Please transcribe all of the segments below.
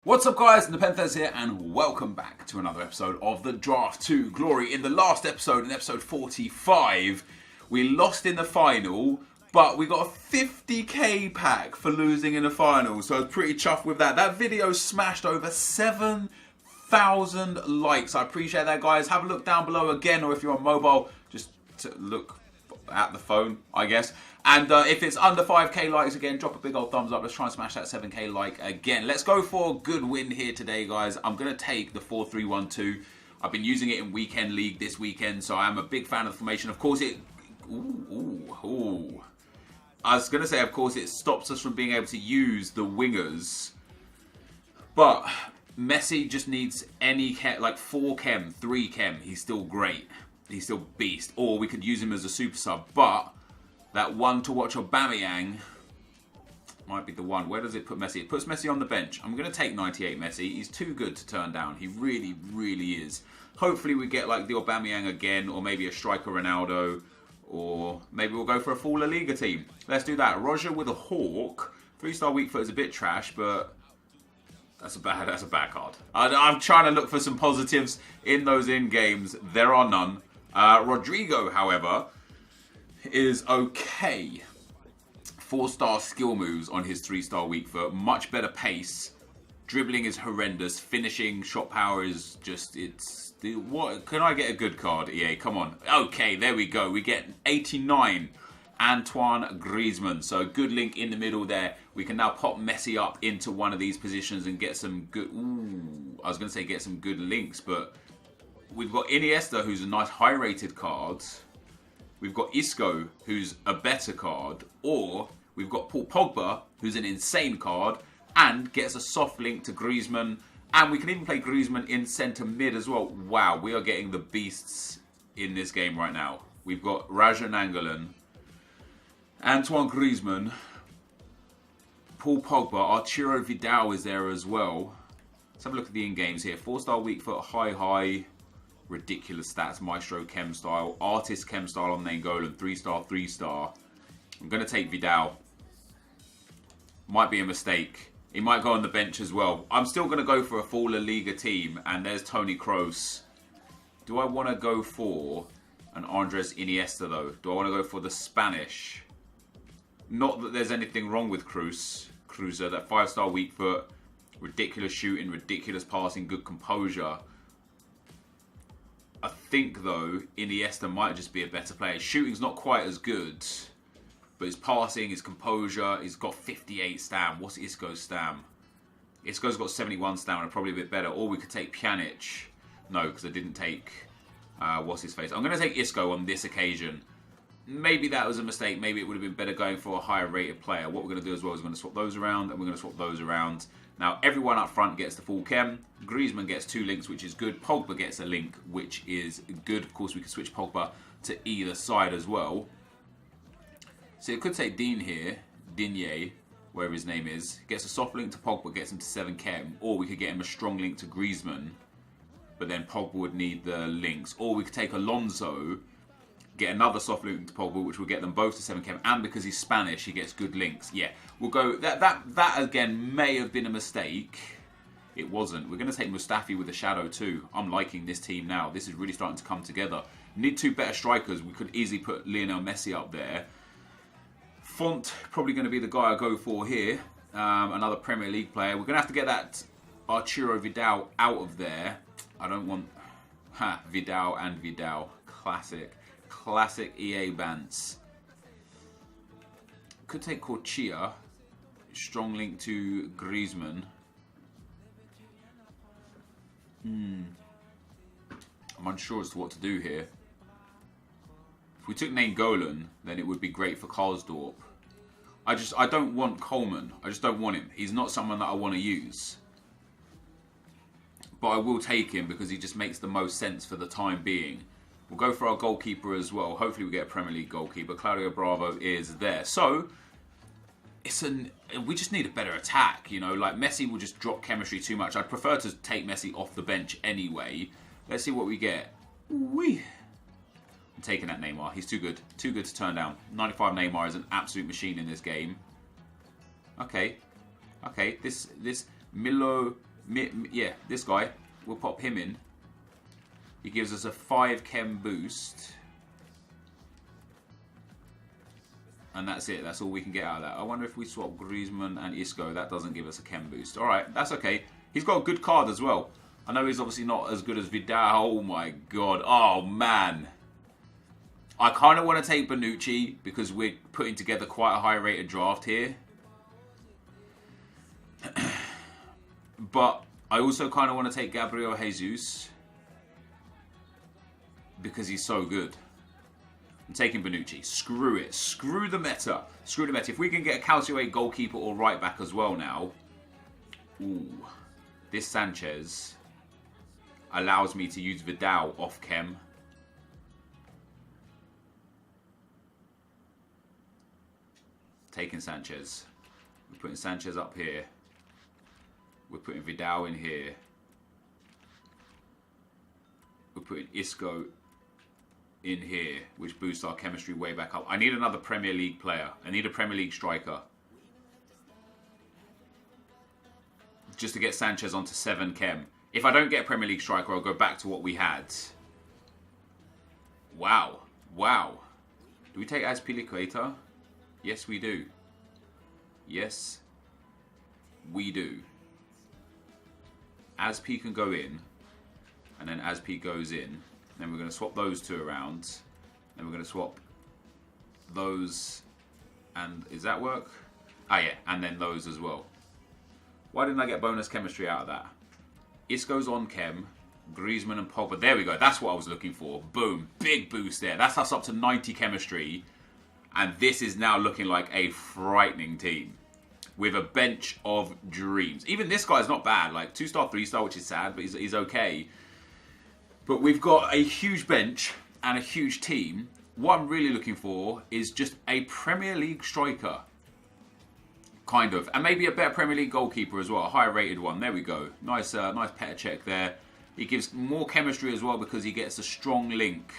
What's up guys, NepentheZ here and welcome back to another episode of the Draft 2 Glory. In the last episode, in episode 45, we lost in the final, but we got a 50k pack for losing in the final, so I was pretty chuffed with that. That video smashed over 7,000 likes. I appreciate that, guys. Have a look down below again, or if you're on mobile, just to look at the phone, I guess. And if it's under 5k likes again, drop a big old thumbs up. Let's try and smash that 7k like again. Let's go for a good win here today, guys. I'm going to take the 4-3-1-2. I've been using it in weekend league this weekend, so I am a big fan of the formation. Of course, it... Ooh. I was going to say, of course, it stops us from being able to use the wingers. But Messi just needs any chem, like 4 chem, 3 chem. He's still great. He's still beast. Or we could use him as a super sub, but... that one to watch Aubameyang might be the one. Where does it put Messi? It puts Messi on the bench. I'm going to take 98 Messi. He's too good to turn down. He really, really is. Hopefully we get like the Aubameyang again, or maybe a striker Ronaldo, or maybe we'll go for a full La Liga team. Let's do that. Roger with a Hawk. 3-star weak foot is a bit trash, but that's a bad card. I'm trying to look for some positives in those in-games. There are none. Rodrigo, however, is okay. 4-star skill moves on his 3-star weak foot. Much better pace. Dribbling is horrendous. Finishing, shot power is just, what? Can I get a good card, EA? Come on. Okay, there we go. We get 89. Antoine Griezmann. So good link in the middle there. We can now pop Messi up into one of these positions and get some good, I was going to say get some good links, but we've got Iniesta, who's a nice high-rated card. We've got Isco, who's a better card, or we've got Paul Pogba, who's an insane card, and gets a soft link to Griezmann, and we can even play Griezmann in centre mid as well. Wow, we are getting the beasts in this game right now. We've got Raja Nangolan, Antoine Griezmann, Paul Pogba, Arturo Vidal is there as well. Let's have a look at the in-games here. 4-star weak foot, high. Ridiculous stats, Maestro Chem style, Artist Chem style on Nangolan, 3-star. I'm going to take Vidal. Might be a mistake. He might go on the bench as well. I'm still going to go for a full La Liga team, and there's Toni Kroos. Do I want to go for an Andres Iniesta though? Do I want to go for the Spanish? Not that there's anything wrong with Cruiser, that 5-star weak foot, ridiculous shooting, ridiculous passing, good composure. I think, though, Iniesta might just be a better player. His shooting's not quite as good, but his passing, his composure, he's got 58 stam. What's Isco's stam? Isco's got 71 stam and probably a bit better. Or we could take Pjanic. No, because I didn't take, what's his face? I'm going to take Isco on this occasion. Maybe that was a mistake. Maybe it would have been better going for a higher rated player. What we're going to do as well is we're going to swap those around, and we're going to swap those around. Now, everyone up front gets the full chem. Griezmann gets 2 links, which is good. Pogba gets a link, which is good. Of course, we can switch Pogba to either side as well. So it could take Dean here, Digne, wherever his name is. Gets a soft link to Pogba, gets him to 7 chem. Or we could get him a strong link to Griezmann, but then Pogba would need the links. Or we could take Alonso, get another soft link to Pogba, which will get them both to 7 chem, and because he's Spanish, he gets good links. Yeah, we'll go. That again may have been a mistake. It wasn't. We're going to take Mustafi with a shadow too. I'm liking this team now. This is really starting to come together. Need 2 better strikers. We could easily put Lionel Messi up there. Font probably going to be the guy I go for here. Another Premier League player. We're going to have to get that Arturo Vidal out of there. I don't want Vidal and Vidal. Classic EA Bants. Could take Corchia. Strong link to Griezmann. I'm unsure as to what to do here. If we took Nangolan, then it would be great for Karsdorp. I don't want Coleman. I just don't want him. He's not someone that I want to use. But I will take him because he just makes the most sense for the time being. We'll go for our goalkeeper as well. Hopefully we get a Premier League goalkeeper. Claudio Bravo is there. So, we just need a better attack, you know. Like, Messi will just drop chemistry too much. I'd prefer to take Messi off the bench anyway. Let's see what we get. I'm taking that Neymar. He's too good. Too good to turn down. 95 Neymar is an absolute machine in this game. Okay. This Yeah, this guy. We'll pop him in. He gives us a 5 chem boost. And that's it. That's all we can get out of that. I wonder if we swap Griezmann and Isco. That doesn't give us a chem boost. Alright, that's okay. He's got a good card as well. I know he's obviously not as good as Vidal. Oh my god. Oh man. I kind of want to take Bonucci because we're putting together quite a high rated draft here. But I also kind of want to take Gabriel Jesus because he's so good. I'm taking Bonucci. Screw it. Screw the meta. Screw the meta. If we can get a Calcio goalkeeper or right back as well now. Ooh. This Sanchez allows me to use Vidal off chem. Taking Sanchez. We're putting Sanchez up here. We're putting Vidal in here. We're putting Isco in here, which boosts our chemistry way back up. I need another Premier League player. I need a Premier League striker. Just to get Sanchez onto 7 chem. If I don't get a Premier League striker, I'll go back to what we had. Wow. Wow. Do we take Azpilicueta? Yes, we do. Yes, we do. Azpi can go in. And then Azpi goes in. Then we're going to swap those two around. Then we're going to swap those. And does that work? Ah, yeah. And then those as well. Why didn't I get bonus chemistry out of that? Isco's on chem. Griezmann and Pogba. There we go. That's what I was looking for. Boom. Big boost there. That's us up to 90 chemistry. And this is now looking like a frightening team. With a bench of dreams. Even this guy's not bad. Like 2-star, 3-star, which is sad. But he's okay. But we've got a huge bench and a huge team. What I'm really looking for is just a Premier League striker. Kind of. And maybe a better Premier League goalkeeper as well. A higher rated one. There we go. Nice Petr check there. He gives more chemistry as well because he gets a strong link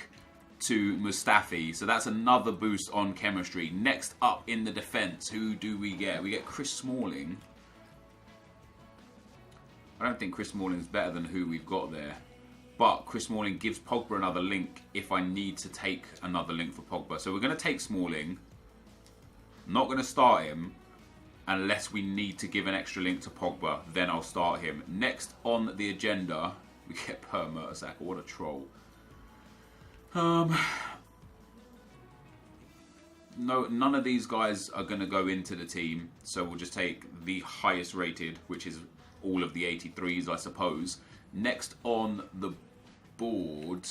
to Mustafi. So that's another boost on chemistry. Next up in the defence, who do we get? We get Chris Smalling. I don't think Chris Smalling's better than who we've got there. But Chris Smalling gives Pogba another link if I need to take another link for Pogba. So we're going to take Smalling. Not going to start him unless we need to give an extra link to Pogba. Then I'll start him. Next on the agenda, we get Per Mertesacker. What a troll. No, none of these guys are going to go into the team. So we'll just take the highest rated, which is all of the 83s, I suppose. Next on the board,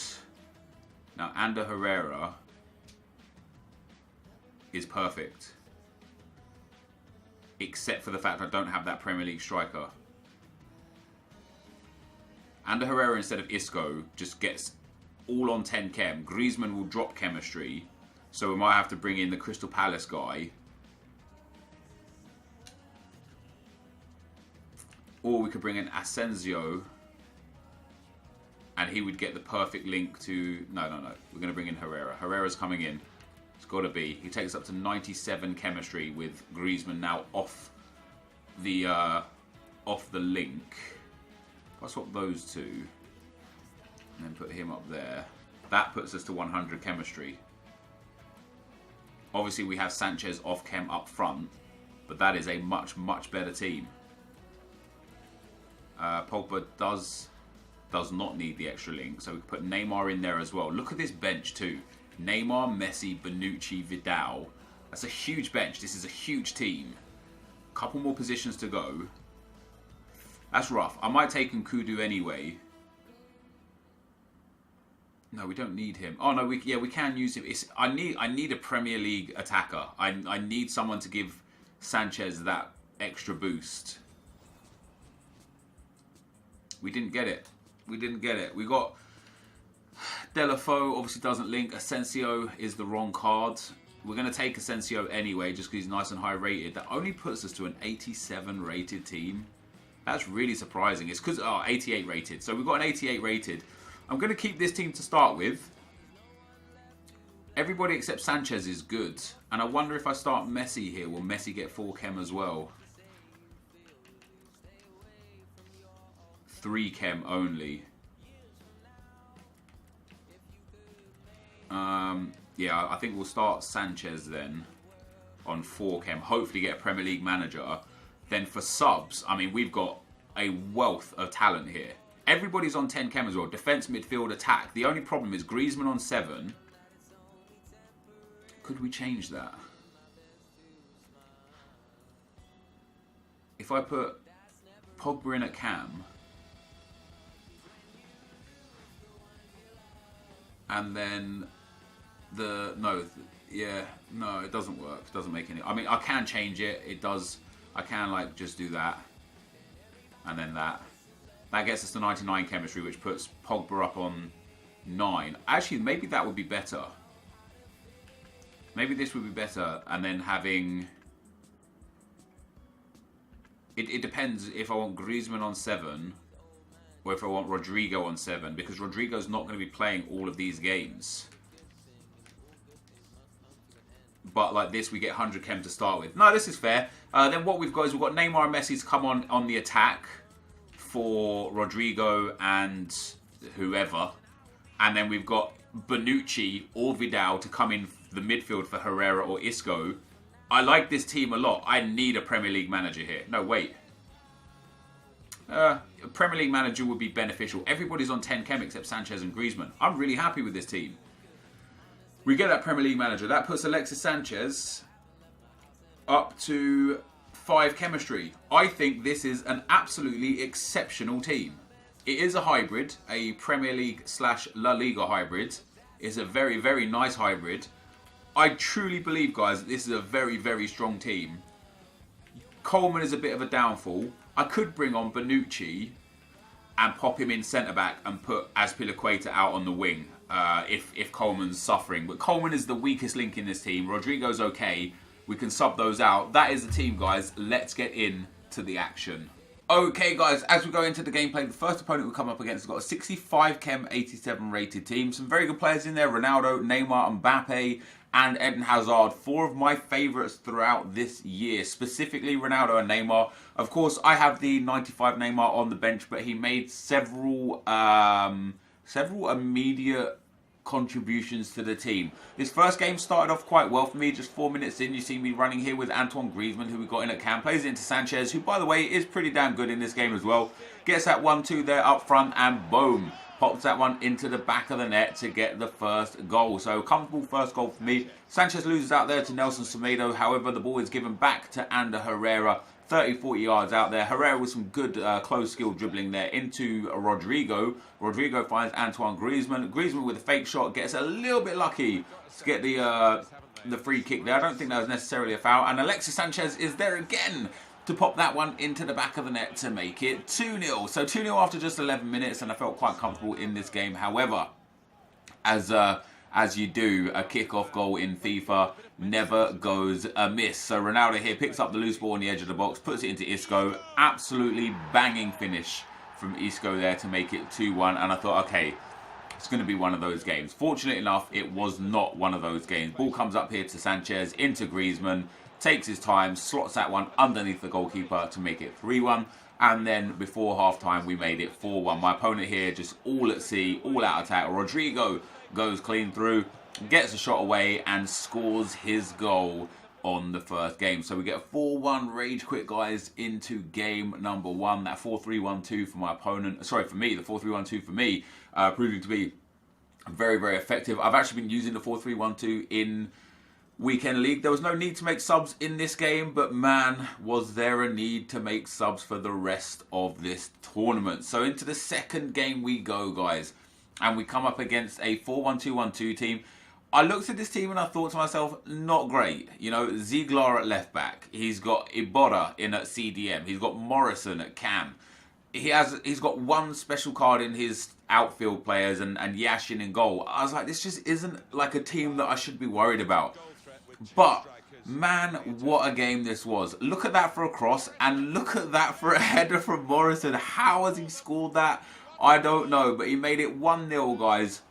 now Ander Herrera is perfect. Except for the fact I don't have that Premier League striker. Ander Herrera instead of Isco just gets all on 10 chem. Griezmann will drop chemistry. So we might have to bring in the Crystal Palace guy. Or we could bring in Asensio. And he would get the perfect link to... No. We're going to bring in Herrera. Herrera's coming in. It's got to be. He takes up to 97 chemistry with Griezmann now off the link. If I swap those two and then put him up there, that puts us to 100 chemistry. Obviously, we have Sanchez off chem up front, but that is a much, much better team. Pogba does not need the extra link, so we can put Neymar in there as well. Look at this bench too. Neymar, Messi, Bonucci, Vidal. That's a huge bench. This is a huge team. Couple more positions to go. That's rough. I might take Nkudu anyway. No, we don't need him. Oh no, we can use him. I need a Premier League attacker. I need someone to give Sanchez that extra boost. We didn't get it. We got Delafeu, obviously doesn't link. Asensio is the wrong card. We're going to take Asensio anyway, just because he's nice and high rated. That only puts us to an 87 rated team. That's really surprising. It's because, 88 rated. So we've got an 88 rated. I'm going to keep this team to start with. Everybody except Sanchez is good. And I wonder if I start Messi here, will Messi get 4 chem as well? 3 chem only. Yeah, I think we'll start Sanchez then on 4 chem. Hopefully get a Premier League manager. Then for subs, I mean, we've got a wealth of talent here. Everybody's on 10 chem as well. Defense, midfield, attack. The only problem is Griezmann on 7. Could we change that? If I put Pogba in at cam, and then no, it doesn't work. It doesn't make any. I mean, I can change it. It does. I can like just do that, and then that. That gets us to 99 chemistry, which puts Pogba up on 9. Actually, maybe that would be better. Maybe this would be better, and then having. It depends if I want Griezmann on 7 or if I want Rodrigo on 7, because Rodrigo's not going to be playing all of these games. But like this, we get 100 chem to start with. No, this is fair. Then what we've got is we've got Neymar and Messi to come on the attack for Rodrigo and whoever. And then we've got Bonucci or Vidal to come in the midfield for Herrera or Isco. I like this team a lot. I need a Premier League manager here. No, wait. A Premier League manager would be beneficial. Everybody's on 10 chem except Sanchez and Griezmann. I'm really happy with this team. We get that Premier League manager. That puts Alexis Sanchez up to 5 chemistry. I think this is an absolutely exceptional team. It is a hybrid, a Premier League / La Liga hybrid. It's a very, very nice hybrid. I truly believe, guys, that this is a very, very strong team. Coleman is a bit of a downfall. I could bring on Bonucci and pop him in centre-back and put Azpilicueta out on the wing if Coleman's suffering. But Coleman is the weakest link in this team. Rodrigo's okay. We can sub those out. That is the team, guys. Let's get into the action. Okay, guys, as we go into the gameplay, the first opponent we come up against has got a 65 chem, 87 rated team. Some very good players in there. Ronaldo, Neymar, Mbappe, and Eden Hazard. 4 of my favourites throughout this year, specifically Ronaldo and Neymar. Of course, I have the 95 Neymar on the bench, but he made several immediate contributions to the team. This first game started off quite well for me. Just 4 minutes in, you see me running here with Antoine Griezmann, who we got in at cam. Plays it into Sanchez, who, by the way, is pretty damn good in this game as well. Gets that 1-2 there up front, and boom, pops that one into the back of the net to get the first goal. So, comfortable first goal for me. Sanchez loses out there to Nelson Semedo. However, the ball is given back to Ander Herrera. 30-40 yards out there. Herrera with some good close skill dribbling there into Rodrigo. Rodrigo finds Antoine Griezmann. Griezmann with a fake shot gets a little bit lucky to get the free kick there. I don't think that was necessarily a foul. And Alexis Sanchez is there again to pop that one into the back of the net to make it 2-0. So 2-0 after just 11 minutes, and I felt quite comfortable in this game. However, as you do, a kick-off goal in FIFA never goes amiss. So Ronaldo here picks up the loose ball on the edge of the box, puts it into Isco. Absolutely banging finish from Isco there to make it 2-1. And I thought, okay, it's going to be one of those games. Fortunately enough, it was not one of those games. Ball comes up here to Sanchez, into Griezmann, takes his time, slots that one underneath the goalkeeper to make it 3-1. And then before half-time, we made it 4-1. My opponent here just all at sea, all out attack. Rodrigo goes clean through, gets a shot away, and scores his goal on the first game. So we get a 4-1 rage quit, guys, into game number 1. That 4-3-1-2 for my opponent. Sorry, for me, the 4-3-1-2 for me, proving to be very, very effective. I've actually been using the 4-3-1-2 in Weekend League. There was no need to make subs in this game, but man, was there a need to make subs for the rest of this tournament. So into the second game we go, guys. And we come up against a 4-1-2-1-2 team. I looked at this team and I thought to myself, not great. You know, Ziegler at left back. He's got Iborra in at CDM. He's got Morrison at cam. He's got one special card in his outfield players and Yashin in goal. I was like, this just isn't like a team that I should be worried about. But man, what a game this was. Look at that for a cross and look at that for a header from Morrison. How has he scored that? I don't know, but he made it 1-0, guys.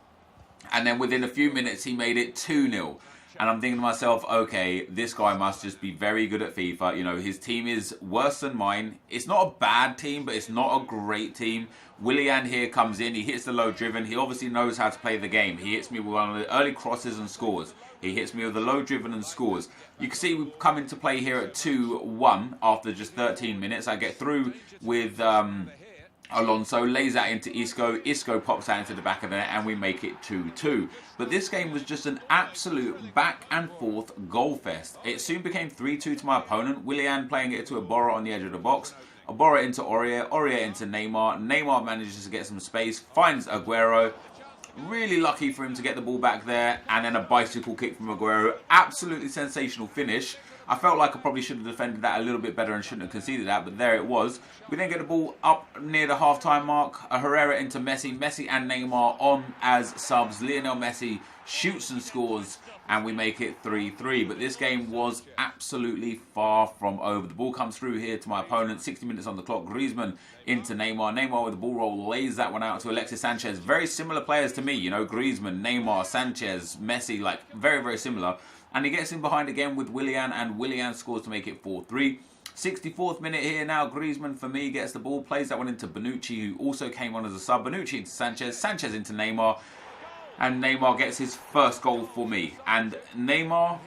And then within a few minutes, he made it 2-0. And I'm thinking to myself, okay, this guy must just be very good at FIFA. You know, his team is worse than mine. It's not a bad team, but it's not a great team. Willian here comes in. He hits the low driven. He obviously knows how to play the game. He hits me with one of the early crosses and scores. He hits me with the low driven and scores. You can see we come into play here at 2-1 after just 13 minutes. I get through with Alonso, lays that into Isco. Isco pops that into the back of the net, and we make it 2-2. But this game was just an absolute back and forth goal fest. It soon became 3-2 to my opponent. Willian playing it to Iborra on the edge of the box. Iborra into Aurier. Aurier into Neymar. Neymar manages to get some space. Finds Aguero. Really lucky for him to get the ball back there. And then a bicycle kick from Aguero. Absolutely sensational finish. I felt like I probably should have defended that a little bit better and shouldn't have conceded that, but there it was. We then get the ball up near the half-time mark. Herrera into Messi. Messi and Neymar on as subs. Lionel Messi shoots and scores, and we make it 3-3. But this game was absolutely far from over. The ball comes through here to my opponent. 60 minutes on the clock. Griezmann into Neymar. Neymar with the ball roll lays that one out to Alexis Sanchez. Very similar players to me, you know, Griezmann, Neymar, Sanchez, Messi, like very, very similar. And he gets in behind again with Willian, and Willian scores to make it 4-3. 64th minute here now. Griezmann, for me, gets the ball, plays that one into Bonucci, who also came on as a sub. Bonucci into Sanchez, Sanchez into Neymar, and Neymar gets his first goal for me. And Neymar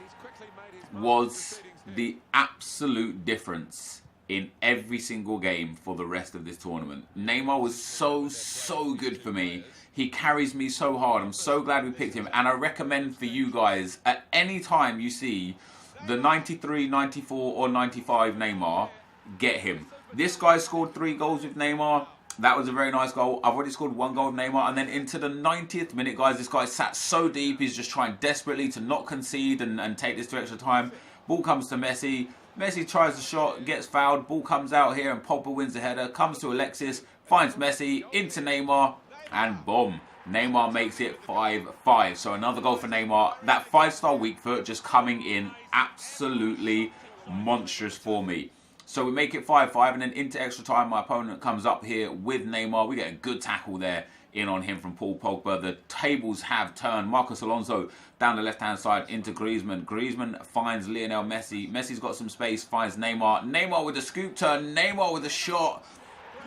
was the absolute difference in every single game for the rest of this tournament. Neymar was so good for me. He carries me so hard. I'm so glad we picked him. And I recommend for you guys, at any time you see the 93, 94 or 95 Neymar, get him. This guy scored 3 goals with Neymar. That was a very nice goal. I've already scored 1 goal with Neymar. And then into the 90th minute, guys, this guy sat so deep. He's just trying desperately to not concede and take this to extra time. Ball comes to Messi. Messi tries the shot, gets fouled. Ball comes out here and Pogba wins the header. Comes to Alexis, finds Messi, into Neymar. And boom, Neymar makes it 5-5. So another goal for Neymar. That 5-star weak foot just coming in absolutely monstrous for me. So we make it 5-5, and then into extra time, my opponent comes up here with Neymar. We get a good tackle there in on him from Paul Pogba. The tables have turned. Marcos Alonso down the left-hand side into Griezmann. Griezmann finds Lionel Messi. Messi's got some space, finds Neymar. Neymar with a scoop turn. Neymar with a shot.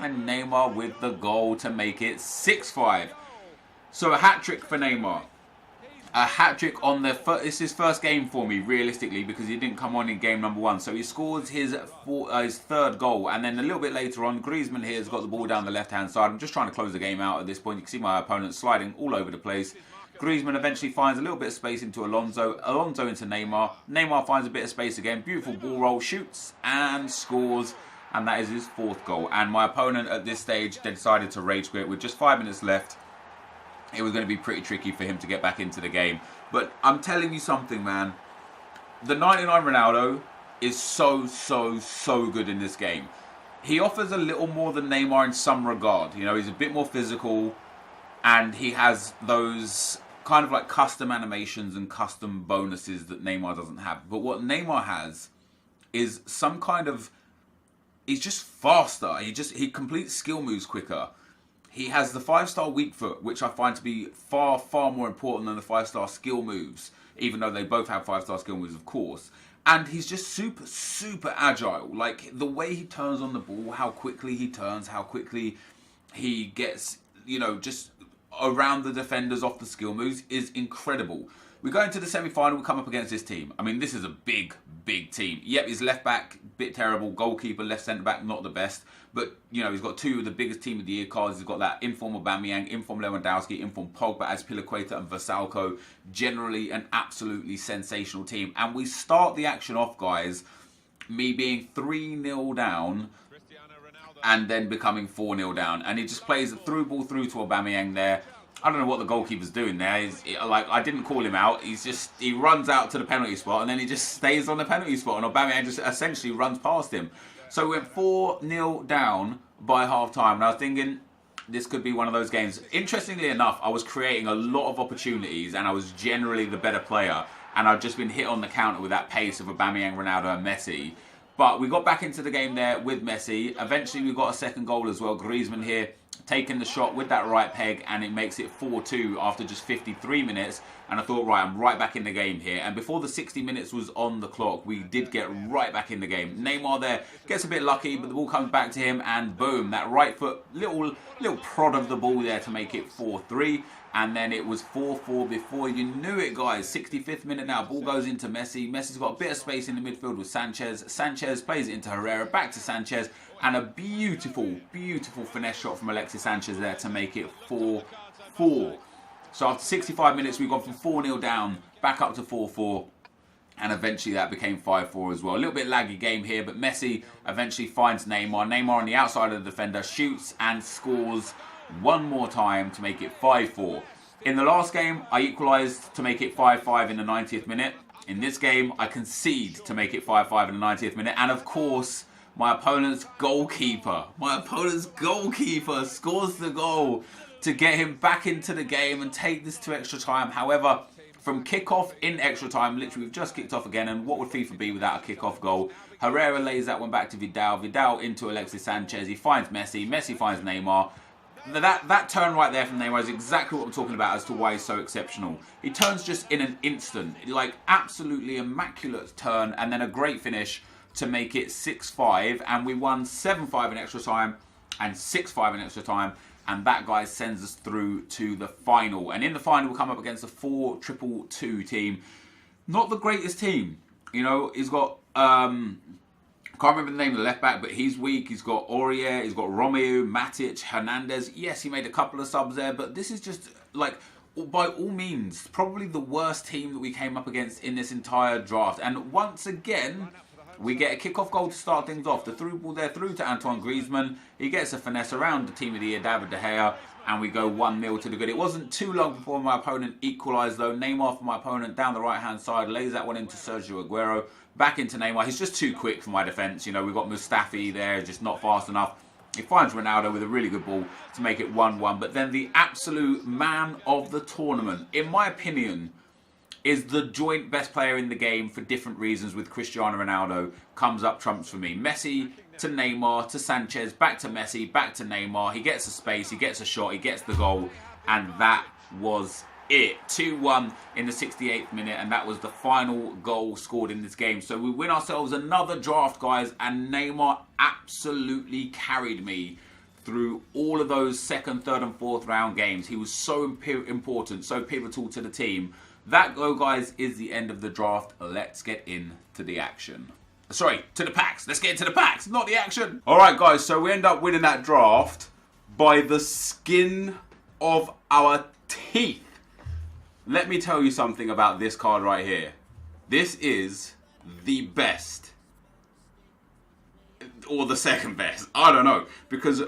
And Neymar with the goal to make it 6-5. So a hat-trick for Neymar. A hat-trick on the it's his first game for me, realistically, because he didn't come on in game number 1. So he scores his 3rd goal. And then a little bit later on, Griezmann here has got the ball down the left-hand side. I'm just trying to close the game out at this point. You can see my opponent sliding all over the place. Griezmann eventually finds a little bit of space into Alonso. Alonso into Neymar. Neymar finds a bit of space again. Beautiful ball roll, shoots and scores. And that is his 4th goal. And my opponent at this stage decided to rage quit with just 5 minutes left. It was going to be pretty tricky for him to get back into the game. But I'm telling you something, man. The 99 Ronaldo is so good in this game. He offers a little more than Neymar in some regard. You know, he's a bit more physical. And he has those kind of like custom animations and custom bonuses that Neymar doesn't have. But what Neymar has is some kind of... He's just faster. He completes skill moves quicker. He has the 5-star weak foot, which I find to be far more important than the 5-star skill moves, even though they both have 5-star skill moves, of course. And he's just super agile. Like, the way he turns on the ball, how quickly he turns, how quickly he gets, you know, just around the defenders off the skill moves is incredible. We go into the semi-final, we come up against this team. I mean, this is a big team. Yep, his left back, bit terrible. Goalkeeper, left centre back, not the best. But, you know, he's got 2 of the biggest team of the year cards. He's got that inform Aubameyang, inform Lewandowski, inform Pogba, Azpilicueta and Vasalco. Generally an absolutely sensational team. And we start the action off, guys, me being 3-0 down and then becoming 4-0 down. And he just plays a through ball through to Aubameyang there. I don't know what the goalkeeper's doing there. Like, I didn't call him out. He runs out to the penalty spot and then he just stays on the penalty spot. And Aubameyang just essentially runs past him. So we went 4-0 down by half-time. And I was thinking, this could be one of those games. Interestingly enough, I was creating a lot of opportunities and I was generally the better player. And I've just been hit on the counter with that pace of Aubameyang, Ronaldo and Messi. But we got back into the game there with Messi. Eventually we got a second goal as well. Griezmann here taking the shot with that right peg, and it makes it 4-2 after just 53 minutes. And I thought, right, I'm right back in the game here. And before the 60 minutes was on the clock, we did get right back in the game. Neymar there gets a bit lucky, but the ball comes back to him, and boom, that right foot, little prod of the ball there to make it 4-3. And then it was 4-4 before you knew it, guys. 65th minute now. Ball goes into Messi. Messi's got a bit of space in the midfield with Sanchez. Sanchez plays it into Herrera. Back to Sanchez. And a beautiful, beautiful finesse shot from Alexis Sanchez there to make it 4-4. So after 65 minutes, we've gone from 4-0 down, back up to 4-4. And eventually that became 5-4 as well. A little bit laggy game here, but Messi eventually finds Neymar. Neymar on the outside of the defender shoots and scores one more time to make it 5-4. In the last game, I equalised to make it 5-5 in the 90th minute. In this game, I concede to make it 5-5 in the 90th minute. And of course, my opponent's goalkeeper scores the goal to get him back into the game and take this to extra time. However, from kickoff in extra time, literally we've just kicked off again, and what would FIFA be without a kickoff goal? Herrera lays that one back to Vidal. Vidal into Alexis Sanchez. He finds Messi. Messi finds Neymar. That turn right there from Neymar is exactly what I'm talking about as to why he's so exceptional. He turns just in an instant, like absolutely immaculate turn, and then a great finish to make it 6-5, and we won 7-5 in extra time and 6-5 in extra time, and that, guys, sends us through to the final. And in the final, we'll come up against a 4-2-2 team. Not the greatest team, you know. He's got can't remember the name of the left back, but he's weak. He's got Aurier, he's got Romeo, Matic, Hernandez. Yes, he made a couple of subs there, but this is just, like, by all means, probably the worst team that we came up against in this entire draft. And once again, we get a kickoff goal to start things off. The through ball there through to Antoine Griezmann. He gets a finesse around the team of the year, David De Gea, and we go 1-0 to the good. It wasn't too long before my opponent equalised, though. Neymar for my opponent down the right-hand side lays that one into Sergio Aguero. Back into Neymar. He's just too quick for my defence. You know, we've got Mustafi there, just not fast enough. He finds Ronaldo with a really good ball to make it 1-1. But then the absolute man of the tournament, in my opinion, is the joint best player in the game for different reasons with Cristiano Ronaldo, comes up trumps for me. Messi to Neymar to Sanchez, back to Messi, back to Neymar. He gets a space, he gets a shot, he gets the goal, and that was it. 2-1 in the 68th minute, and that was the final goal scored in this game. So we win ourselves another draft, guys, and Neymar absolutely carried me through all of those second, third and fourth round games. He was so important, so pivotal to the team. That goal, guys, is the end of the draft. Let's get into the action. Sorry, to the packs. Let's get into the packs, not the action. All right, guys, so we end up winning that draft by the skin of our teeth. Let me tell you something about this card right here. This is the best. Or the second best. I don't know. Because,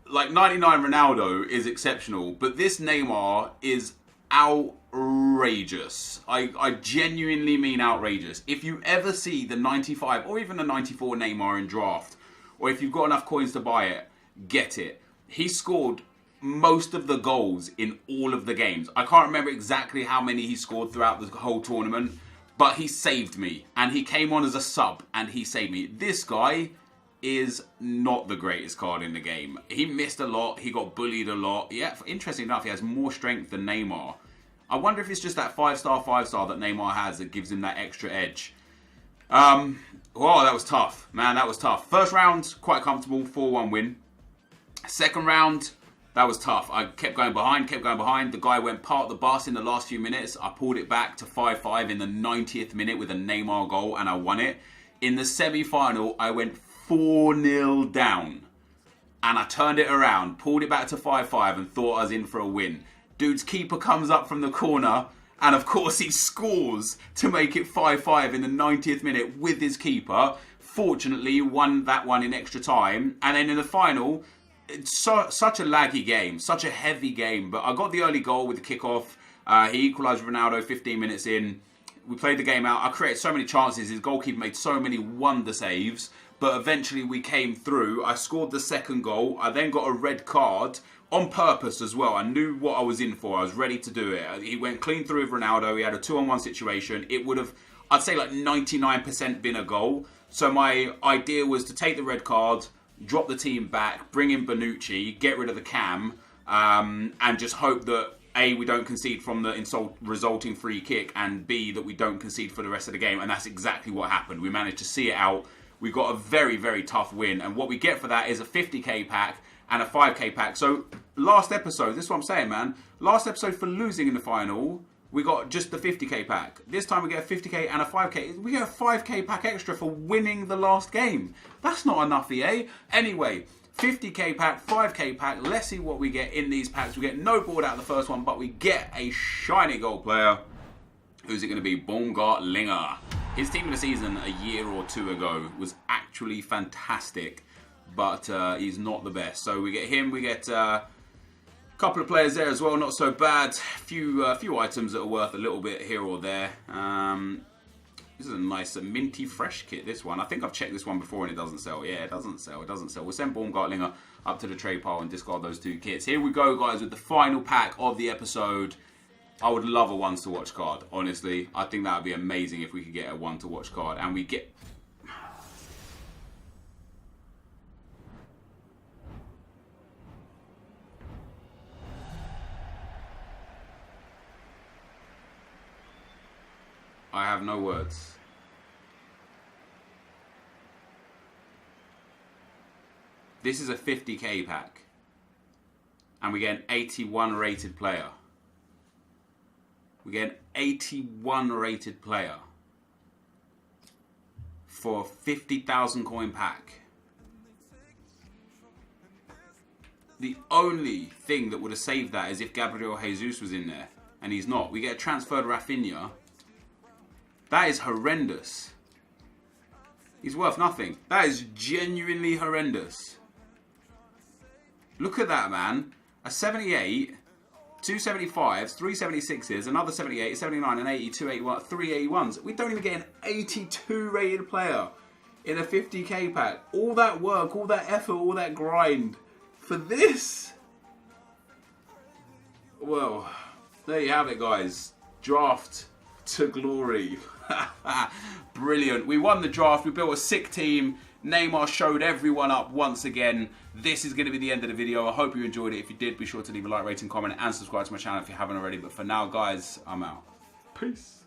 like, 99 Ronaldo is exceptional, but this Neymar is outrageous. I genuinely mean outrageous. If you ever see the 95 or even the 94 Neymar in draft, or if you've got enough coins to buy it, get it. He scored most of the goals in all of the games. I can't remember exactly how many he scored throughout the whole tournament, but he saved me. And he came on as a sub and he saved me. This guy is not the greatest card in the game. He missed a lot. He got bullied a lot. Yeah, interesting enough, he has more strength than Neymar. I wonder if it's just that 5-star that Neymar has that gives him that extra edge. Whoa, that was tough. Man, that was tough. First round, quite comfortable, 4-1 win. Second round, that was tough. I kept going behind. The guy went part the bus in the last few minutes. I pulled it back to 5-5 in the 90th minute with a Neymar goal, and I won it. In the semi-final, I went 4-0 down. And I turned it around, pulled it back to 5-5, and thought I was in for a win. Dude's keeper comes up from the corner, and of course he scores to make it 5-5 in the 90th minute with his keeper. Fortunately, won that one in extra time. And then in the final, it's such a laggy game, such a heavy game. But I got the early goal with the kickoff. He equalised Ronaldo 15 minutes in. We played the game out. I created so many chances. His goalkeeper made so many wonder saves. But eventually we came through. I scored the second goal. I then got a red card on purpose as well. I knew what I was in for. I was ready to do it. He went clean through with Ronaldo. He had a 2-on-1 situation. It would have, I'd say, like 99% been a goal. So my idea was to take the red card, drop the team back, bring in Bonucci, get rid of the cam, and just hope that A, we don't concede from the resulting free kick, and B, that we don't concede for the rest of the game. And that's exactly what happened. We managed to see it out. We got a very, very tough win. And what we get for that is a 50k pack and a 5k pack. So last episode, this is what I'm saying, man. Last episode for losing in the final, we got just the 50k pack. This time we get a 50k and a 5k. We get a 5k pack extra for winning the last game. That's not enough, EA. Anyway, 50k pack, 5k pack. Let's see what we get in these packs. We get no board out of the first one, but we get a shiny gold player. Who's it going to be? Baumgartlinger. His team of the season a year or two ago was actually fantastic, but he's not the best. So we get him. We get a couple of players there as well. Not so bad. Few items that are worth a little bit here or there. This is a nice minty fresh kit, this one. I think I've checked this one before and it doesn't sell. Yeah, it doesn't sell. It doesn't sell. We'll send Baumgartlinger up to the trade pile and discard those two kits. Here we go, guys, with the final pack of the episode. I would love a ones to watch card, honestly. I think that would be amazing if we could get a one to watch card. And we get... I have no words. This is a 50k pack. And we get an 81 rated player. We get an 81 rated player for a 50,000 coin pack. The only thing that would have saved that is if Gabriel Jesus was in there. And he's not. We get a transferred Rafinha. That is horrendous. He's worth nothing. That is genuinely horrendous. Look at that, man. A 78... 2 75s, 3 76s, another 78, 79, and 82, 81, 3 81s. We don't even get an 82 rated player in a 50k pack. All that work, all that effort, all that grind for this. Well, there you have it, guys. Draft to glory. Brilliant. We won the draft. We built a sick team. Neymar showed everyone up once again. This is going to be the end of the video. I hope you enjoyed it. If you did, be sure to leave a like, rating, comment, and subscribe to my channel if you haven't already. But for now, guys, I'm out. Peace.